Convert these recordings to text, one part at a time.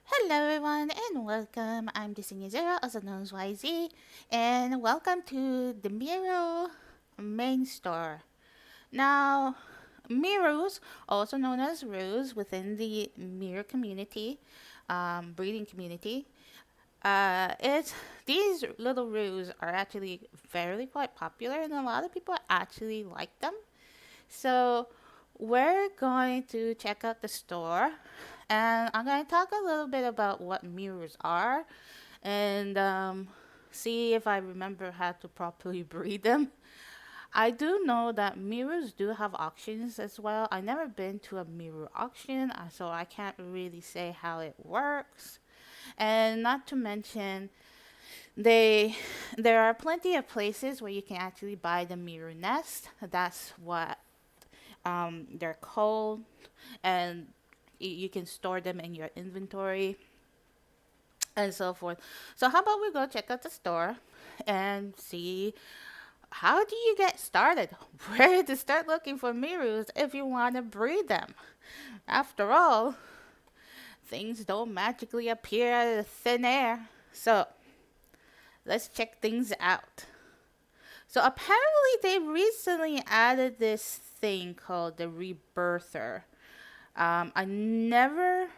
Hello everyone and welcome. I'm Yesenia, also known as YZ, and welcome to the Meeroo main store. Now, Meeroos, also known as roos within the Meeroo community, breeding community, it's these little roos are actually fairly quite popular, and a lot of people actually like them. So we're going to check out the store and I'm going to talk a little bit about what mirrors are and see if I remember how to properly breed them. I do know that mirrors do have auctions as well. I've never been to a mirror auction, so I can't really say how it works. And not to mention, they there are plenty of places where you can actually buy the mirror nest. That's what they're called, and you can store them in your inventory and so forth. So how about we go check out the store and see how do you get started? Where to start looking for Meeroos if you want to breed them? After all, things don't magically appear out of thin air. So let's check things out. So apparently they recently added this thing called the Rebirther. I never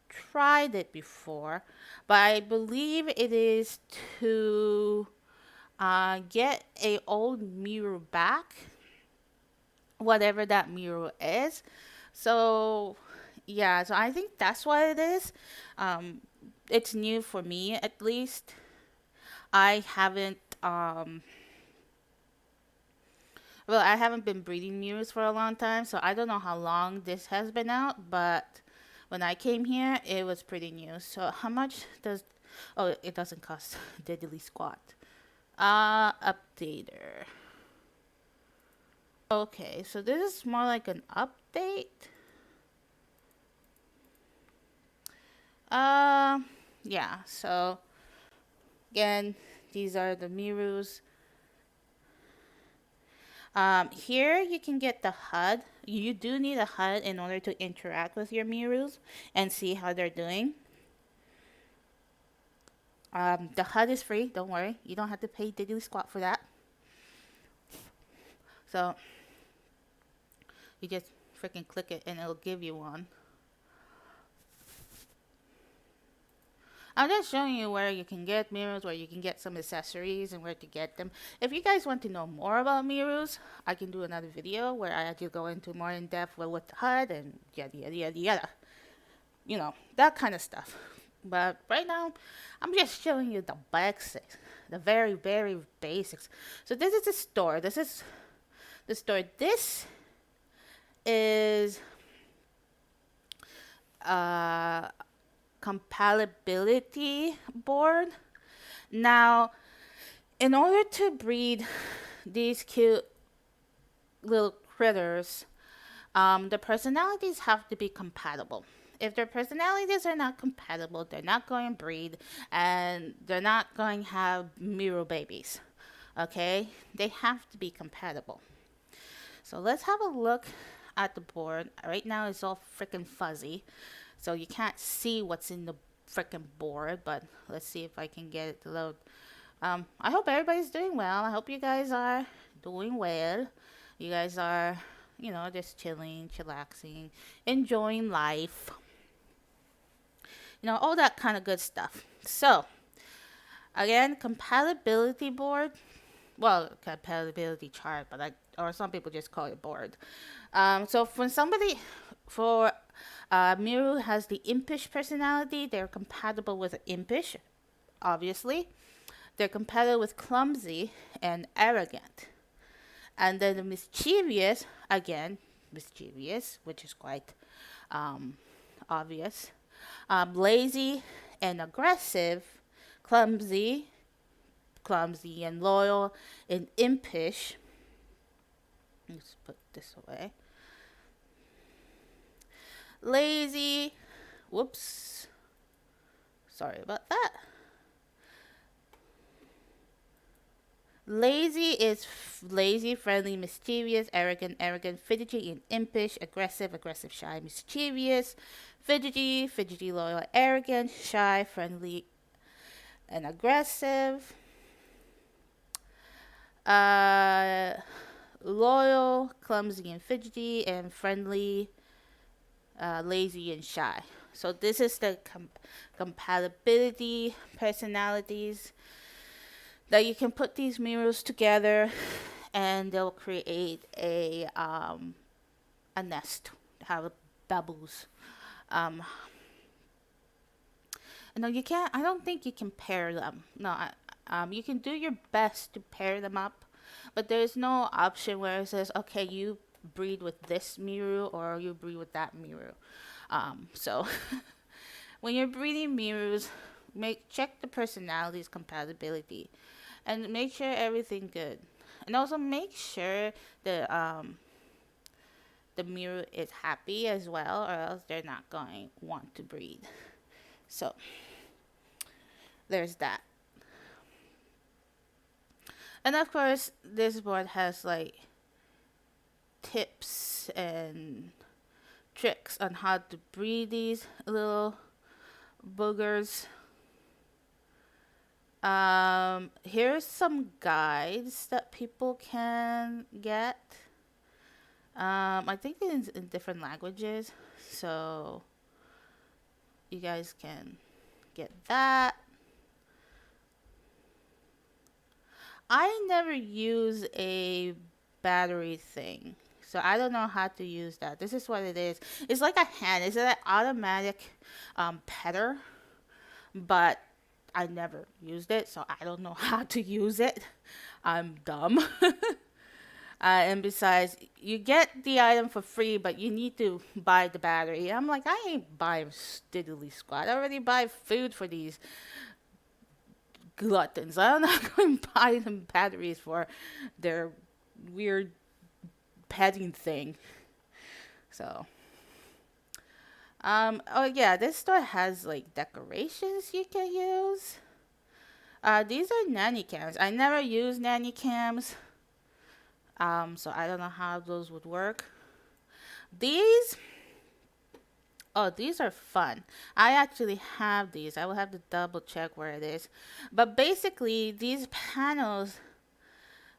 tried it before, but I believe it is to get a old mirror back, whatever that mirror is. So yeah, so I think that's what it is. Um, it's new for me at least. I haven't I haven't been breeding mirrors for a long time, so I don't know how long this has been out, but when I came here, it was pretty new. So how much does oh, it doesn't cost diddly squat. Updater. Okay, so this is more like an update. Uh, yeah, so again, these are the Meeroos. Here you can get the HUD. You do need a HUD in order to interact with your Meeroos and see how they're doing. The HUD is free. Don't worry. You don't have to pay diddly squat for that. So you just freaking click it and it'll give you one. I'm just showing you where you can get Meeroos, where you can get some accessories, and where to get them. If you guys want to know more about Meeroos, I can do another video where I actually go into more in depth with the HUD and yada yada yada yada. You know, that kind of stuff. But right now, I'm just showing you the basics, the very, very basics. So this is the store. This is the store. This is a compatibility board. Now, in order to breed these cute little critters, the personalities have to be compatible. If their personalities are not compatible, they're not going to breed and they're not going to have mirror babies. Okay? They have to be compatible. So let's have a look at the board. Right now it's all freaking fuzzy. So you can't see what's in the freaking board, but let's see if I can get it to load. I hope everybody's doing well. I hope you guys are doing well. You guys are, just chilling, chillaxing, enjoying life. All that kind of good stuff. So, again, compatibility board. Well, compatibility chart, but or some people just call it board. So for Meeroo has the impish personality. They're compatible with impish, obviously. They're compatible with clumsy and arrogant. And then the mischievous, again, mischievous, which is quite obvious. Lazy and aggressive, clumsy, and loyal, and impish. Let's put this away. Lazy, whoops, sorry about that. Lazy is lazy, friendly, mischievous, arrogant, fidgety, and impish, aggressive, shy, mischievous, Fidgety, loyal, arrogant, shy, friendly, and aggressive. Uh, Loyal, clumsy, and fidgety, and friendly, lazy, and shy. So this is the compatibility personalities that you can put these mirrors together, and they'll create a nest. Have bubbles. Um, no, you can't. I don't think you can pair them. No, you can do your best to pair them up, but there's no option where it says, okay, you breed with this Meeroo or you breed with that Meeroo. So when you're breeding Meeroos, check the personalities compatibility, and make sure everything good, and also make sure the Meeroo is happy as well, or else they're not going to want to breed. So there's that. And of course, this board has like tips and tricks on how to breed these little boogers. Here's some guides that people can get. I think in different languages, so you guys can get that. I never use a battery thing, so I don't know how to use that. This is what it is. It's like a hand. It's an automatic petter, but I never used it, so I don't know how to use it. I'm dumb. And besides, you get the item for free, but you need to buy the battery. I'm like, I ain't buying diddly squat. I already buy food for these gluttons. I'm not going to buy them batteries for their weird petting thing. So, oh yeah, this store has like decorations you can use. These are nanny cams. I never use nanny cams. So I don't know how those would work. These, oh, these are fun. I actually have these. I will have to double check where it is. But basically, these panels,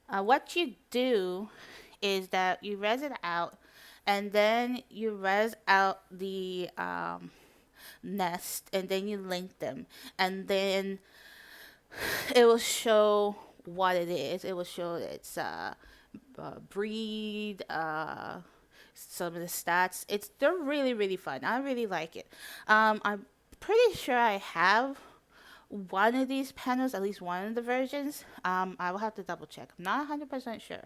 what you do is that you res it out, and then you res out the nest, and then you link them, and then it will show what it is. It will show its breed, some of the stats. They're really fun. I really like it. I'm pretty sure I have one of these panels, at least one of the versions. I will have to double check. I'm not 100% sure.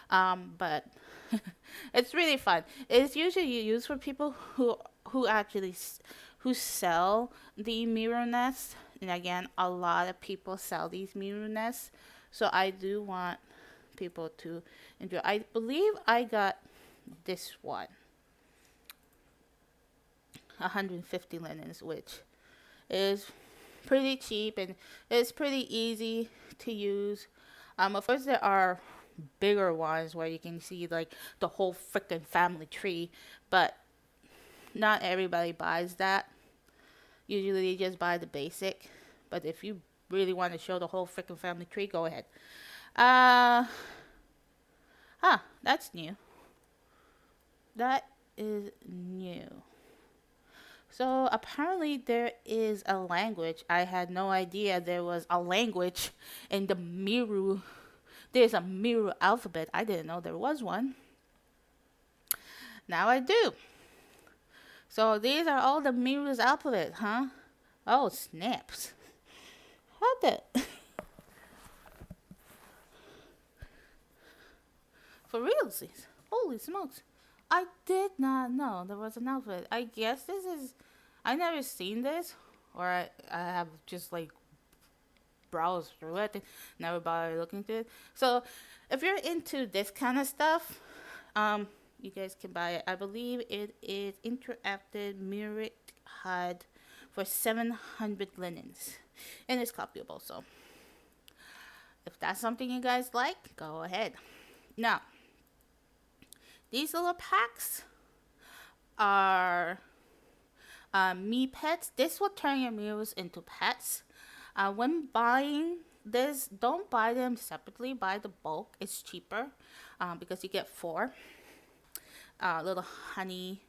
But it's really fun. It's usually used for people who actually who sell the mirror nests. And again, a lot of people sell these mirror nests. So I do want people to enjoy. I believe I got this one, 150 linens, which is pretty cheap and it's pretty easy to use. Of course, there are bigger ones where you can see like the whole freaking family tree, but not everybody buys that. Usually, you just buy the basic. But if you really want to show the whole freaking family tree, go ahead. That's new. That is new. So apparently there is a language. I had no idea there was a language in the Meeroo. There's a Meeroo alphabet. I didn't know there was one. Now I do. So these are all the Meeroo's alphabet, huh? Oh, snaps. How the... For realsies. Holy smokes. I did not know there was an alphabet. I guess this is... I never seen this. Or I have just like browsed through it and never bothered looking through it. So if you're into this kind of stuff, you guys can buy it. I believe it is interactive mirrored HUD for 700 linens. And it's copyable, so if that's something you guys like, go ahead. Now, these little packs are Me pets. This will turn your Meeroos into pets. When buying this, don't buy them separately. Buy the bulk. It's cheaper because you get four little honey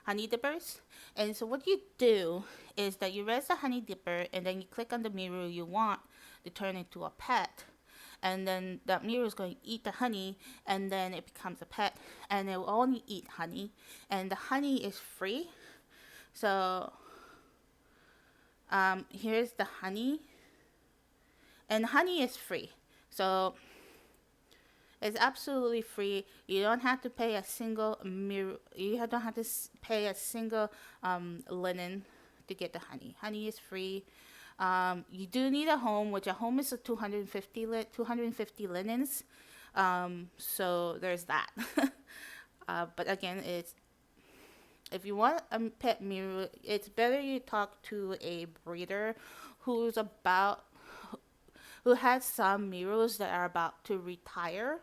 dippers. And so what you do is that you raise the honey dipper and then you click on the Meeroo you want to turn into a pet. And then that Meeroo is going to eat the honey and then it becomes a pet and it will only eat honey. And the honey is free. So here's the honey. And honey is free. So it's absolutely free. You don't have to pay a single mirror. You don't have to pay a single linen to get the honey. Honey is free. You do need a home, which a home is a 250 linens. So there's that. But again, it's if you want a pet mirror, it's better you talk to a breeder who's about who has some mirrors that are about to retire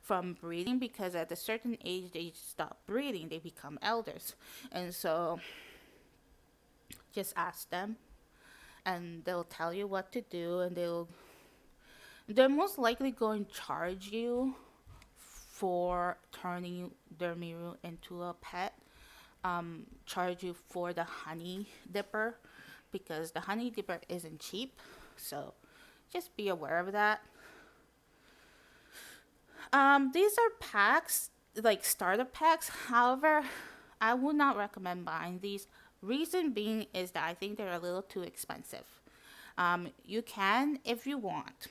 from breeding because at a certain age they stop breeding, they become elders. And so just ask them and they'll tell you what to do and they're most likely going to charge you for turning their mirror into a pet. Charge you for the honey dipper because the honey dipper isn't cheap. So just be aware of that. These are packs, like starter packs. However, I would not recommend buying these. Reason being is that I think they're a little too expensive. You can if you want,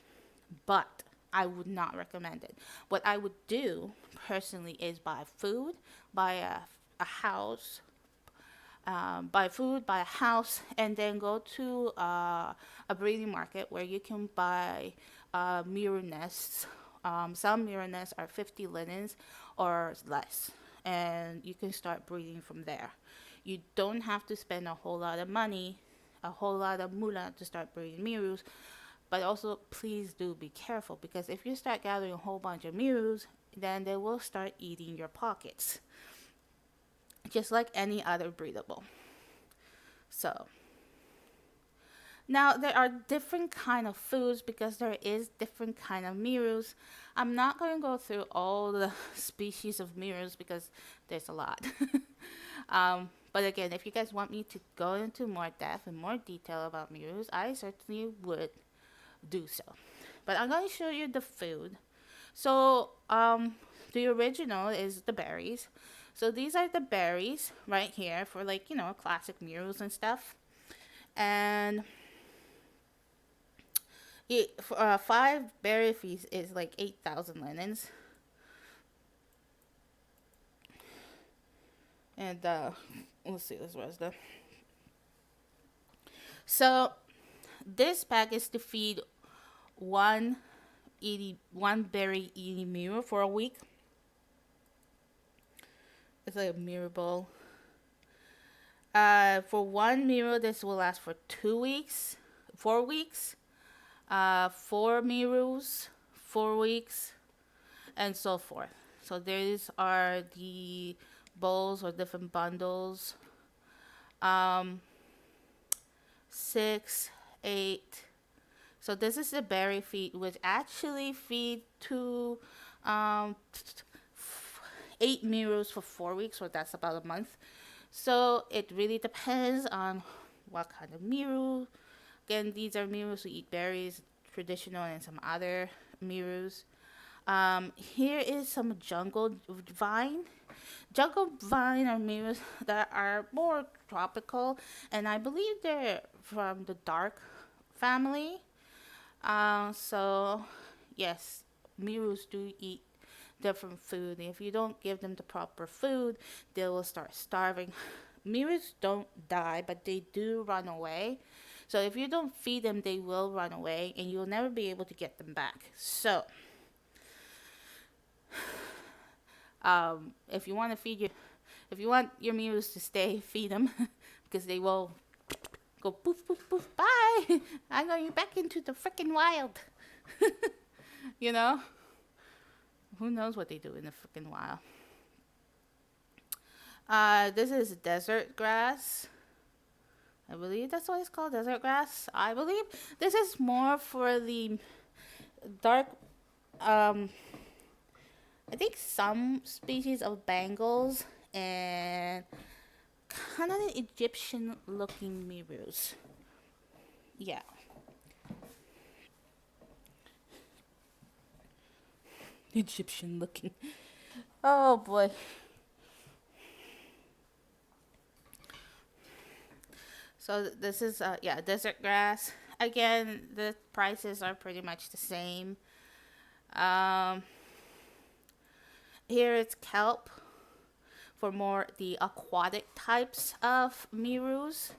but I would not recommend it. What I would do personally is buy food, buy a house, buy food, buy a house, and then go to a breeding market where you can buy mirror nests. Some mirror nests are 50 linens or less, and you can start breeding from there. You don't have to spend a whole lot of money, a whole lot of moolah to start breeding Meeroos. But also, please do be careful because if you start gathering a whole bunch of Meeroos, then they will start eating your pockets, just like any other breedable. So now there are different kind of foods because there is different kind of Meeroos. I'm not going to go through all the species of Meeroos because there's a lot. But again, if you guys want me to go into more depth and more detail about Meeroos, I certainly would do so. But I'm going to show you the food. So the original is the berries. So these are the berries right here for like, classic Meeroos and stuff. And five berry feast is like 8,000 linens. And let's see, this was the. So this pack is to feed one berry eating Meeroo for a week. It's like a Meeroo bowl. For one Meeroo, this will last for 2 weeks, 4 weeks. 4 Meeroos, 4 weeks, and so forth. So these are the bowls or different bundles. 6, 8. So this is the berry feed, which actually feed to 8 Meeroos for 4 weeks, so that's about a month. So it really depends on what kind of Meeroo. Again, these are Meeroos who eat berries, traditional, and some other Meeroos. Here is some jungle vine. Jungle vine are Meeroos that are more tropical, and I believe they're from the dark family. So, yes, Meeroos do eat different food. If you don't give them the proper food, they will start starving. Meeroos don't die, but they do run away. So if you don't feed them, they will run away, and you'll never be able to get them back. So, if you want your Meeroos to stay, feed them, because they will go poof poof poof. Bye. I'm going back into the freaking wild. you know, who knows what they do in the freaking wild. This is desert grass. I believe that's what it's called, desert grass. I believe this is more for the dark. Um, I think some species of bangles and kind of the Egyptian-looking mirrors. Yeah, Egyptian-looking. Oh boy. So this is yeah, desert grass. Again, the prices are pretty much the same. Um, Here it's kelp for more the aquatic types of Meeroos,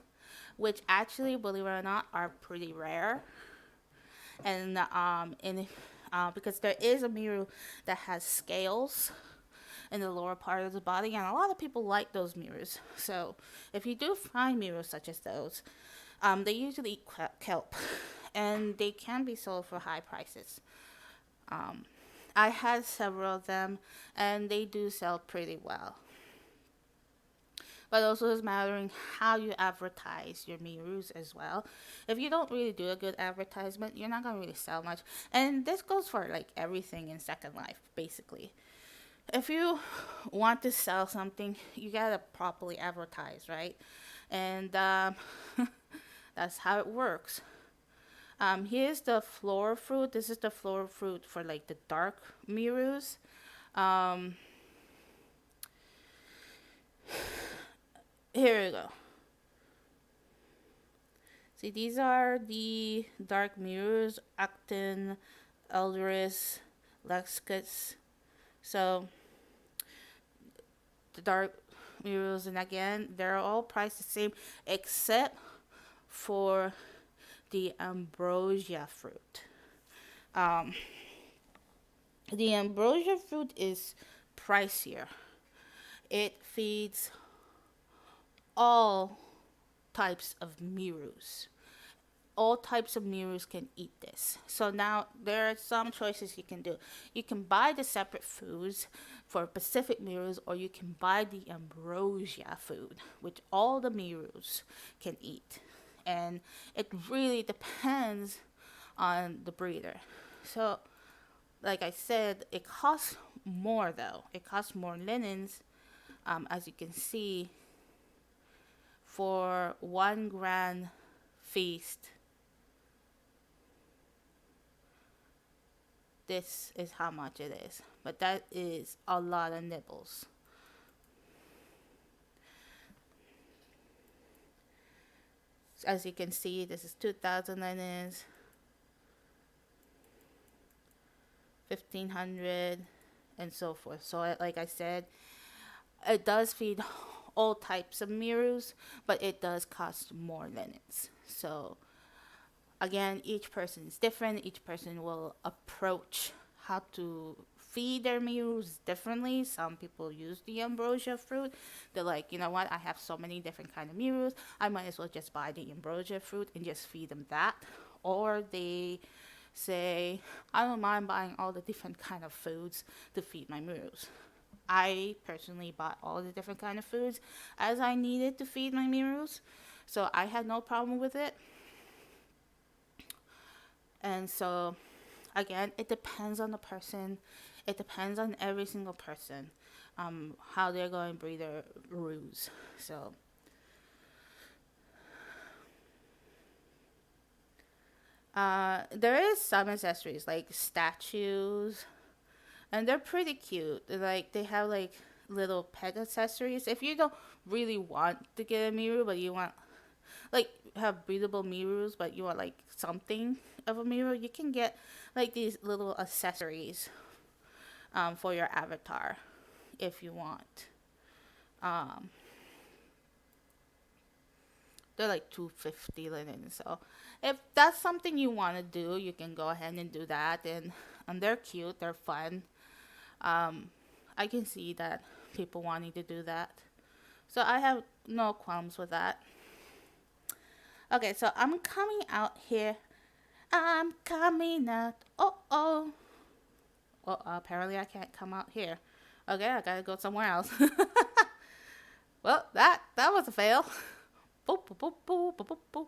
which actually, believe it or not, are pretty rare. And because there is a Meeroo that has scales in the lower part of the body, and a lot of people like those Meeroos. So if you do find Meeroos such as those, they usually eat kelp, and they can be sold for high prices. Um, I had several of them, and they do sell pretty well. But also it's mattering how you advertise your Meeroos as well. If you don't really do a good advertisement, you're not gonna really sell much. And this goes for like everything in Secondlife, basically. If you want to sell something, you gotta properly advertise, right? And that's how it works. Here's the floral fruit. This is the floral fruit for like the dark Meeroos. Um, Here we go. See, these are the dark Meeroos, Actin, Eldoris, Lexicus. So the dark Meeroos, and again, they're all priced the same except for the ambrosia fruit. Um, the ambrosia fruit is pricier. It feeds all types of Meeroos. All types of Meeroos can eat this. So now there are some choices you can do. You can buy the separate foods for Pacific Meeroos, or you can buy the ambrosia food, which all the Meeroos can eat. And it really depends on the breeder. So, like I said, it costs more though. It costs more linens, as you can see, for 1 grand feast. This is how much it is, but that is a lot of nibbles. As you can see, this is 2,000 linens, 1,500, and so forth. So, like I said, it does feed all types of Meeroos, but it does cost more linens. So again, each person is different. Each person will approach how to feed their Meeroos differently. Some people use the ambrosia fruit. They're like, you know what? I have so many different kind of Meeroos. I might as well just buy the ambrosia fruit and just feed them that. Or they say, I don't mind buying all the different kind of foods to feed my Meeroos. I personally bought all the different kind of foods as I needed to feed my Meeroos, so I had no problem with it. And so, again, it depends on the person. It depends on every single person, how they're going to breed their roos. So, there is some accessories like statues, and they're pretty cute. Like they have like little pet accessories. If you don't really want to get a Meeroo, but you want like have breathable Meeroos, but you want like something of a Meeroo, you can get like these little accessories for your avatar if you want. Um, they're like 250 linen. So if that's something you want to do, you can go ahead and do that. And they're cute. They're fun. I can see that people wanting to do that. So I have no qualms with that. Okay, so I'm coming out here. I'm coming out. Oh, oh. Well, apparently I can't come out here. Okay, I gotta go somewhere else. Well, that was a fail. Boop, boop, boop, boop, boop, boop,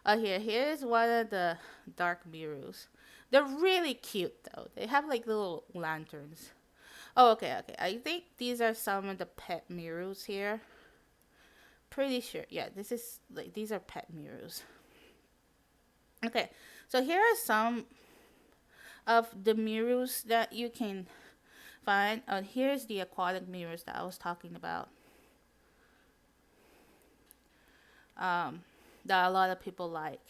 boop. Here's one of the dark Meeroos. They're really cute though. They have like little lanterns. Oh, okay. I think these are some of the pet Meeroos here. Pretty sure. Yeah, this is like these are pet Meeroos. Okay, so here are some of the Meeroos that you can find. Here's the aquatic mirrors that I was talking about. That a lot of people like.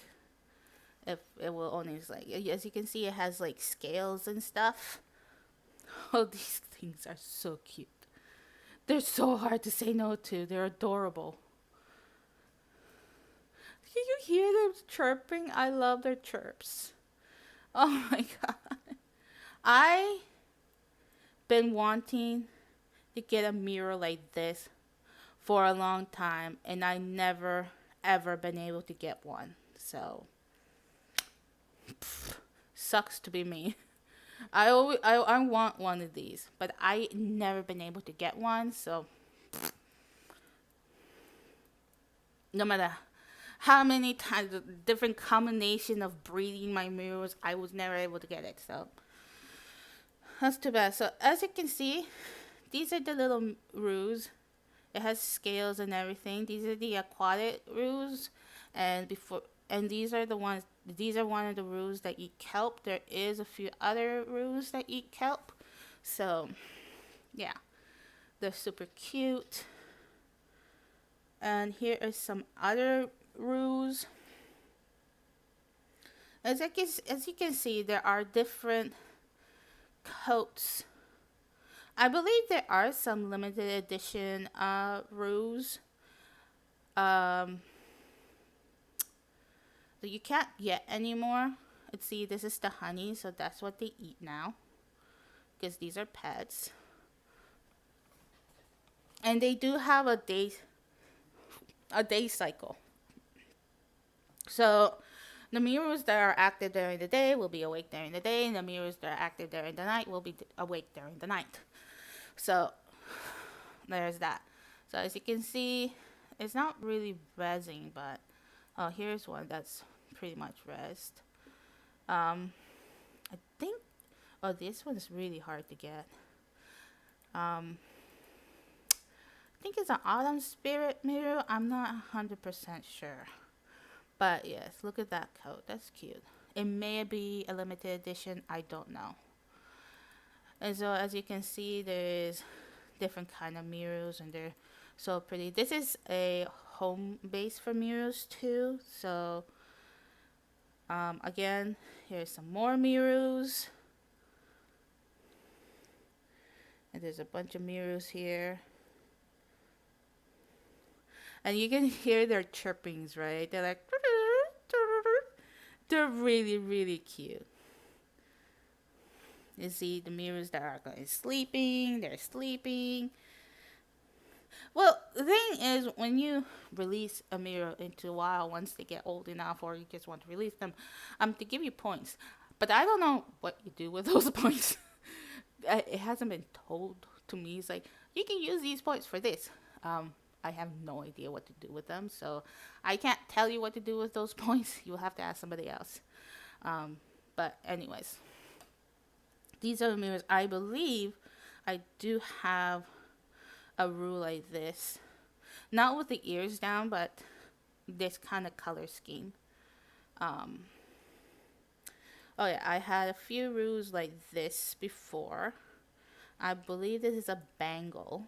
If it will only like, as you can see, it has like scales and stuff. Oh, these things are so cute. They're so hard to say no to. They're adorable. Can you hear them chirping? I love their chirps. Oh my god. I been wanting to get a mirror like this for a long time, and I never ever been able to get one. So sucks to be me. I want one of these, but I never been able to get one. So no matter how many times, different combination of breeding my mirrors, I was never able to get it. So that's too bad. So as you can see, these are the little roos. It has scales and everything. These are the aquatic roos, and these are the ones. These are one of the roos that eat kelp. There is a few other roos that eat kelp. So yeah, they're super cute. And here are some other roos. As you can see, there are different coats. I believe there are some limited edition roos that you can't get anymore. Let's see, this is the honey, so that's what they eat now, because these are pets. And they do have a day cycle. So the Meeroos that are active during the day will be awake during the day, and the Meeroos that are active during the night will be awake during the night. So there's that. So as you can see, it's not really rezzing, but here's one that's pretty much rezzed. I think this one is really hard to get. I think it's an autumn spirit Meeroo. I'm not 100% sure. But yes, look at that coat. That's cute. It may be a limited edition. I don't know. And so as you can see, there's different kind of Meeroos, and they're so pretty. This is a home base for Meeroos too. So again, here's some more Meeroos. And there's a bunch of Meeroos here. And you can hear their chirpings, right? They're like, they're really, really cute. You see the Meeroos that are going sleeping, they're sleeping. Well, the thing is, when you release a Meeroo into the wild, once they get old enough, or you just want to release them, to give you points. But I don't know what you do with those points. It hasn't been told to me. It's like, you can use these points for this. I have no idea what to do with them, so I can't tell you what to do with those points. You'll have to ask somebody else. But anyways, these are the Meeroos. I believe I do have a rule like this, not with the ears down, but this kind of color scheme. Oh yeah, I had a few rules like this before. I believe this is a bangle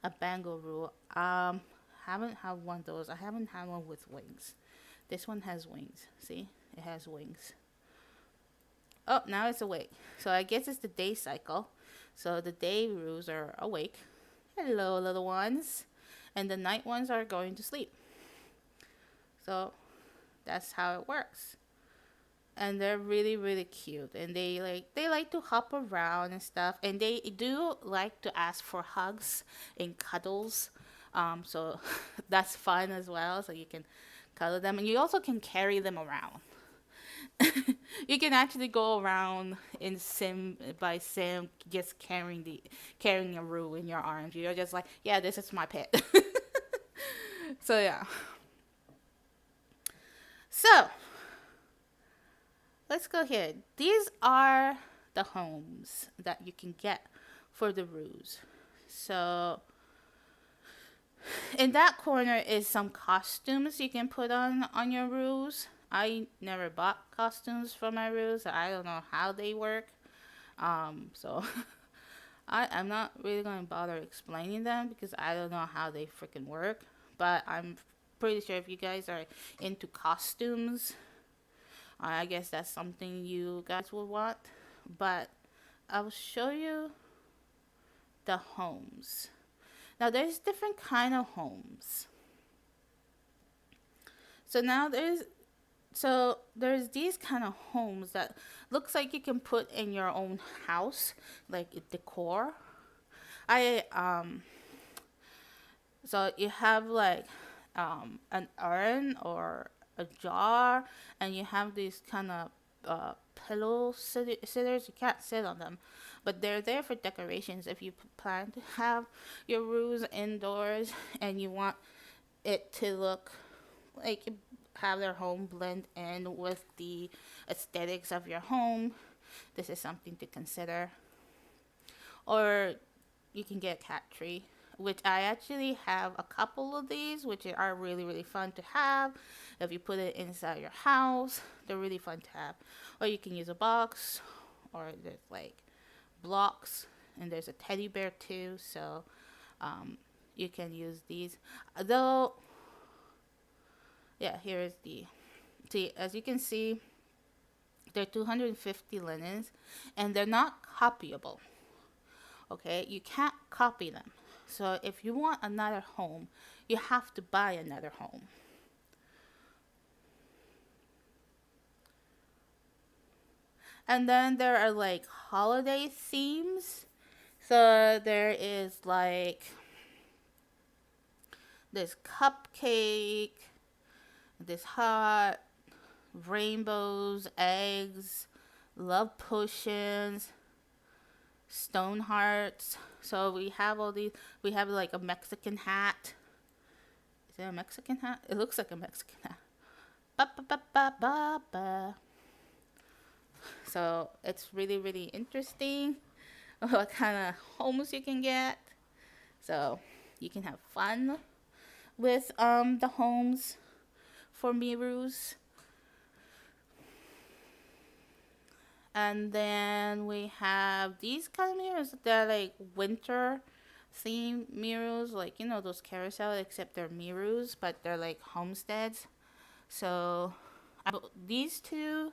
rule. Haven't had one of those. I haven't had one with wings. This one has wings. See, it has wings. Oh, now it's awake. So I guess it's the day cycle. So the day roos are awake. Hello, little ones. And the night ones are going to sleep. So that's how it works. And they're really, really cute. And they like to hop around and stuff. And they do like to ask for hugs and cuddles. So that's fun as well. So you can cuddle them, and you also can carry them around. You can actually go around in sim by sim, just carrying a roo in your arms. You're just like, yeah, this is my pet. So yeah, So let's go here. These are the homes that you can get for the roos. So in that corner is some costumes you can put on your roos. I never bought costumes for my roos. I don't know how they work. So I'm not really going to bother explaining them because I don't know how they freaking work. But I'm pretty sure if you guys are into costumes, I guess that's something you guys will want. But I'll show you the homes. Now there's different kind of homes. So now there's these kind of homes that looks like you can put in your own house, like decor. I So you have like an urn or a jar, and you have these kind of pillow sitters. You can't sit on them, but they're there for decorations. If you plan to have your roos indoors and you want it to look like you have their home blend in with the aesthetics of your home, this is something to consider. Or you can get a cat tree, which I actually have a couple of these, which are really, really fun to have. If you put it inside your house, they're really fun to have. Or you can use a box, or there's like blocks, and there's a teddy bear too, so you can use these. Though, yeah, here is see, as you can see, they're 250 linens, and they're not copyable. Okay, you can't copy them. So if you want another home, you have to buy another home. And then there are like holiday themes. So there is like this cupcake, this heart, rainbows, eggs, love potions, stone hearts. So we have all these. We have like a Mexican hat. Is it a Mexican hat? It looks like a Mexican hat. Ba ba ba ba ba ba. So it's really, really interesting what kind of homes you can get. So you can have fun with the homes for Meeroos. And then we have these kind of mirrors. They're like winter theme Meeroos, like those carousel, except they're Meeroos, but they're like homesteads. So these two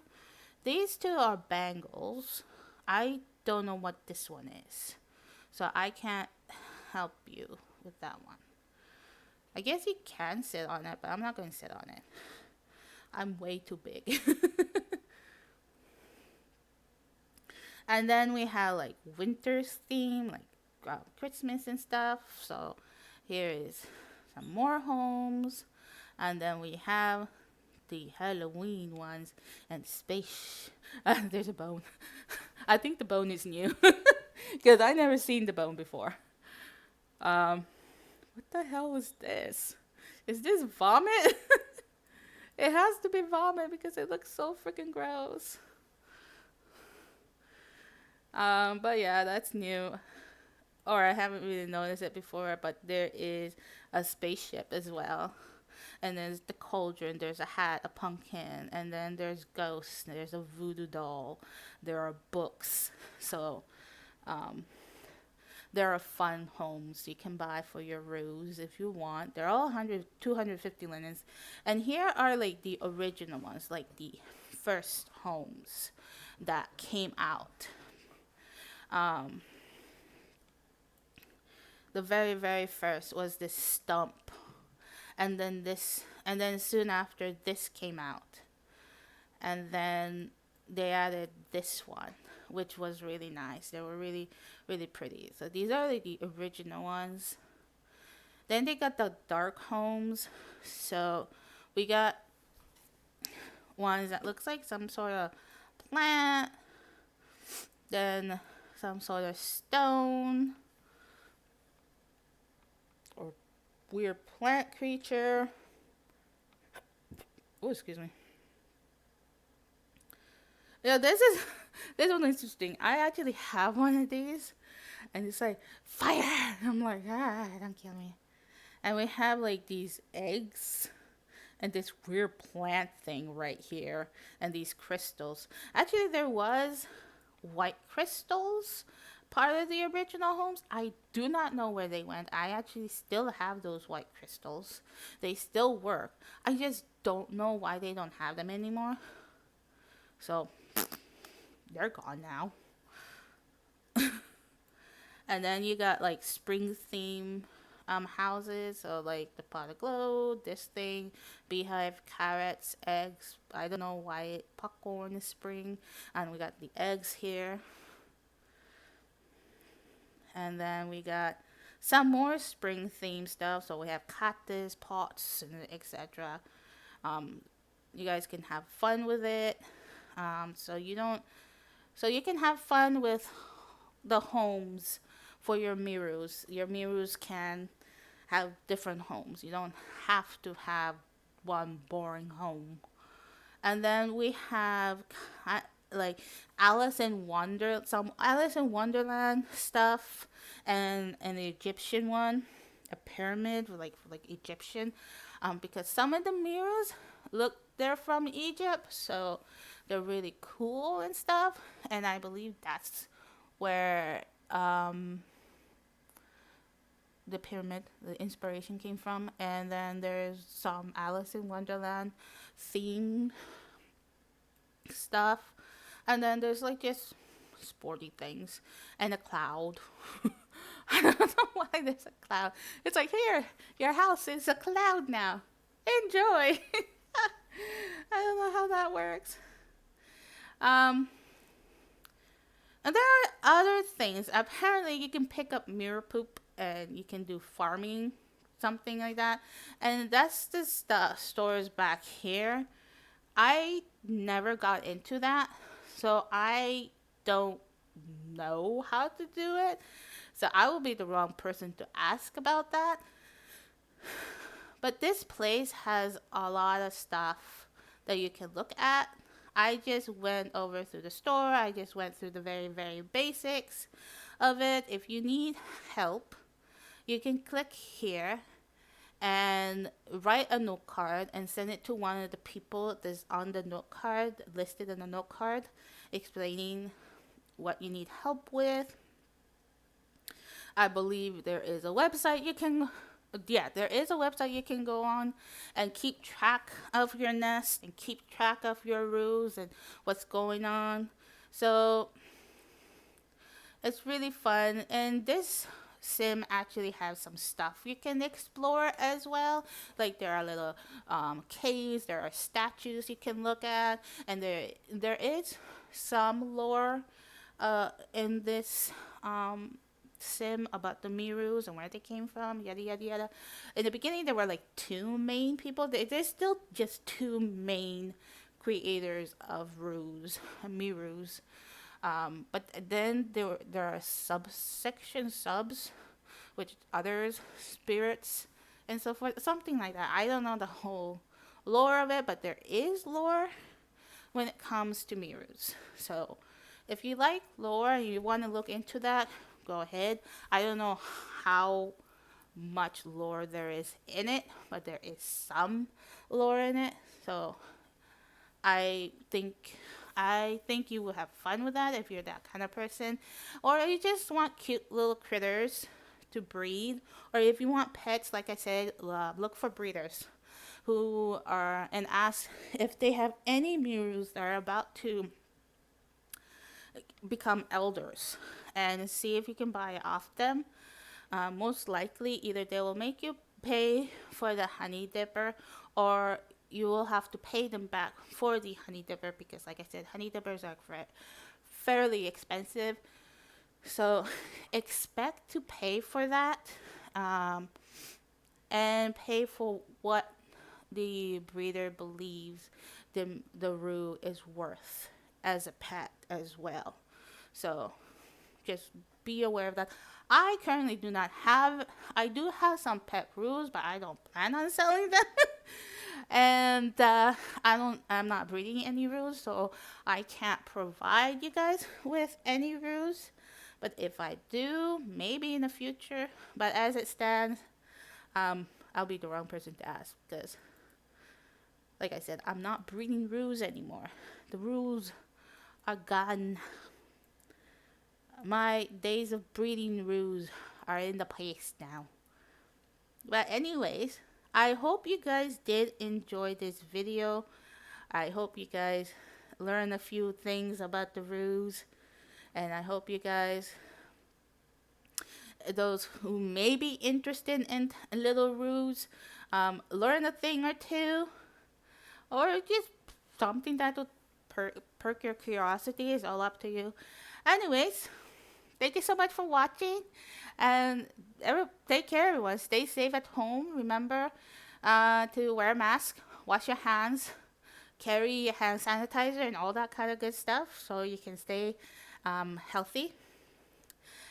are bangles. I don't know what this one is, so I can't help you with that one. I guess you can sit on it, but I'm not going to sit on it. I'm way too big. And then we have like winter's theme, like Christmas and stuff. So here is some more homes. And then we have the Halloween ones and space. There's a bone. I think the bone is new because I never seen the bone before. What the hell was this? Is this vomit? It has to be vomit because it looks so freaking gross. But yeah, that's new. Or I haven't really noticed it before, but there is a spaceship as well. And there's the cauldron, there's a hat, a pumpkin, and then there's ghosts, there's a voodoo doll, there are books. So, there are fun homes you can buy for your roos if you want. They're all 250 linens. And here are like the original ones, like the first homes that came out. The very, very first was this stump, and then soon after this came out, and then they added this one, which was really nice. They were really, really pretty. So these are like the original ones. Then they got the dark homes. So we got ones that looks like some sort of plant, then some sort of stone or weird plant creature. Oh, excuse me. Yeah, this one is interesting. I actually have one of these, and it's like fire. I'm like, don't kill me. And we have like these eggs and this weird plant thing right here, and these crystals. Actually, there was white crystals part of the original homes. I do not know where they went. I actually still have those white crystals. They still work. I just don't know why they don't have them anymore. So they're gone now. And then you got like spring theme houses, so like the pot of glow, this thing, beehive, carrots, eggs. I don't know why popcorn is spring. And we got the eggs here. And then we got some more spring theme stuff. So we have cactus, pots, and etc. Um, you guys can have fun with it. So you don't. So you can have fun with the homes for your Meeroos. Your Meeroos can have different homes. You don't have to have one boring home. And then we have like some Alice in Wonderland stuff, and an Egyptian one, a pyramid like Egyptian, because some of the mirrors look they're from Egypt, so they're really cool and stuff. And I believe that's where the pyramid, the inspiration came from. And then there's some Alice in Wonderland themed stuff. And then there's like just sporty things and a cloud. I don't know why there's a cloud. It's like, here, your house is a cloud now. Enjoy. I don't know how that works. And there are other things. Apparently, you can pick up mirror poop and you can do farming, something like that. And that's the stuff stores back here. I never got into that, so I don't know how to do it. So I will be the wrong person to ask about that. But this place has a lot of stuff that you can look at. I just went over through the store. I just went through the very, very basics of it. If you need help, you can click here and write a note card and send it to one of the people that's on the note card, listed on the note card, explaining what you need help with. I believe there is a website you can go on and keep track of your nest and keep track of your roos and what's going on. So it's really fun. And this sim actually has some stuff you can explore as well. Like there are little caves, there are statues you can look at, and there is some lore in this sim about the Meeroos and where they came from, yada yada yada. In the beginning, there were like two main people. There's still just two main creators of Meeroos. But then there are subs, which others, spirits, and so forth, something like that. I don't know the whole lore of it, but there is lore when it comes to Meeroos. So if you like lore and you want to look into that, go ahead. I don't know how much lore there is in it, but there is some lore in it. So I think you will have fun with that if you're that kind of person, or you just want cute little critters to breed, or if you want pets, like I said, look for breeders who are and ask if they have any Meeroos that are about to become elders, and see if you can buy off them. Most likely, either they will make you pay for the honey dipper, or you will have to pay them back for the honey dipper, because like I said, honey dippers are fairly expensive. So expect to pay for that, and pay for what the breeder believes the roo is worth as a pet as well. So just be aware of that. I currently I do have some pet roos, but I don't plan on selling them. And I'm not breeding any roos, so I can't provide you guys with any roos. But if I do, maybe in the future. But as it stands, I'll be the wrong person to ask because, like I said, I'm not breeding roos anymore. The roos are gone. My days of breeding roos are in the past now. But anyways, I hope you guys did enjoy this video. I hope you guys learn a few things about the roos. And I hope you guys, those who may be interested in little roos, learn a thing or two. Or just something that would perk your curiosity. Is all up to you. Anyways, thank you so much for watching. And take care, everyone. Stay safe at home. Remember to wear a mask, wash your hands, carry hand sanitizer, and all that kind of good stuff so you can stay healthy.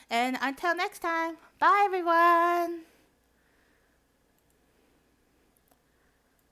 And until next time, bye, everyone.